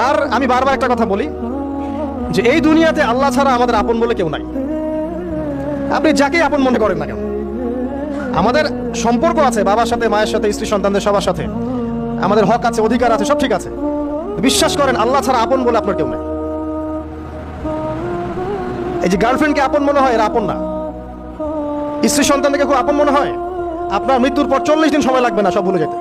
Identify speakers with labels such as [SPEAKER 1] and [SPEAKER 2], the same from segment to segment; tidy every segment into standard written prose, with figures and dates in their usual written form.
[SPEAKER 1] আর আমি বারবার একটা কথা বলি যে এই দুনিয়াতে আল্লাহ ছাড়া আমাদের আপন বলে কেউ নাই। আপনি যাকে আপন মনে করেন না কেন, আমাদের সম্পর্ক আছে বাবার সাথে, মায়ের সাথে, স্ত্রী সন্তানদের সবার সাথে, আমাদের হক আছে, অধিকার আছে, সব ঠিক আছে। বিশ্বাস করেন আল্লাহ ছাড়া আপন বলে আপনার কেউ নাই। এই যে গার্লফ্রেন্ডকে আপন মনে হয়, এরা আপন না। স্ত্রী সন্তানকে খুব আপন মনে হয়, আপনার মৃত্যুর পর 40 দিন সময় লাগবে না সব ভুলে যেতে।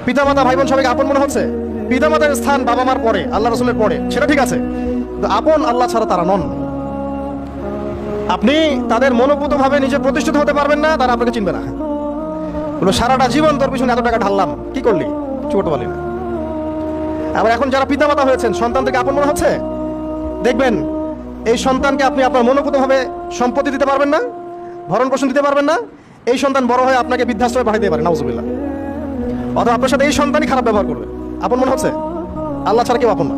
[SPEAKER 1] পিতামাতা ভাই বোন সবাইকে আপন মনে হচ্ছে। পিতামাতার স্থান বাবা মার পরে, আল্লাহ রসুলের পরে, সেটা ঠিক আছে, কিন্তু আপন আল্লাহ ছাড়া তারা নন। আপনি তাদের মনোভূতভাবে নিজে প্রতিষ্ঠিত হতে পারবেন না, তারা আপনাকে চিনবে না। বলো সারাটা জীবন তোর পিছনে এত টাকা ঢাললাম, কি করলি? ছোট বলি না। আবার এখন যারা পিতামাতা হয়েছেন, সন্তানদেরকে আপন মনে হচ্ছে, দেখবেন এই সন্তানকে আপনি আপনার মনোভূতভাবে সম্পত্তি দিতে পারবেন না, ভরণ পোষণ দিতে পারবেন না। এই সন্তান বড় হয়ে আপনাকে বৃদ্ধাশ্রমে পাঠিয়ে দিতে পারে, নাউজুবিল্লাহ। অথবা আপনার সাথে এই সন্তানই খারাপ ব্যবহার করবে। আপন মনে হচ্ছে? আল্লাহ ছাড়া কেউ আপন না।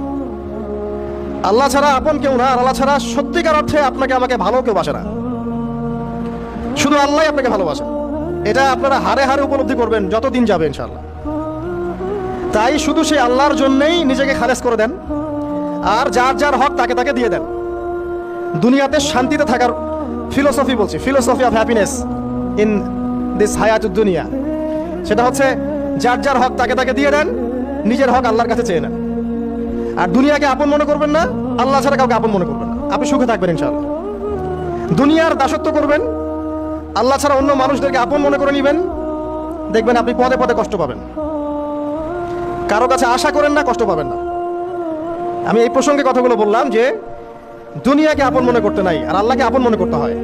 [SPEAKER 1] আল্লাহ ছাড়া আপন কেউ না। আর আল্লাহ ছাড়া সত্যিকার অর্থে আপনাকে আমাকে ভালো কেউ বাসে না। শুধু আল্লাহই আপনাকে ভালোবাসে। এটা আপনারা হারে হারে উপলব্ধি করবেন যত দিন যাবে ইনশাআল্লাহ। তাই শুধু সেই আল্লাহর জন্যই নিজেকে খালেস করে দেন, আর যার যার হক তাকে তাকে দিয়ে দেন। দুনিয়াতে শান্তিতে থাকার ফিলোসফি বলছি, philosophy of happiness in this হায়াতুদ দুনিয়া, সেটা হচ্ছে যার যার হক তাকে তাকে দিয়ে দেন, নিজের হক আল্লাহর কাছে চেয়ে নেন। আর দুনিয়াকে আপন মনে করবেন না, আল্লাহ ছাড়া কাউকে আপন মনে করবেন না। আপনি সুখে থাকবেন ইনশাআল্লাহ। দুনিয়ার দাসত্ব করবেন, আল্লাহ ছাড়া অন্য মানুষদেরকে আপন মনে করে নেবেন, দেখবেন আপনি পদে পদে কষ্ট পাবেন। কারো কাছে আশা করেন না, কষ্ট পাবেন না। আমি এই প্রসঙ্গে কথাগুলো বললাম যে দুনিয়াকে আপন মনে করতে নাই, আর আল্লাহকে আপন মনে করতে হয়।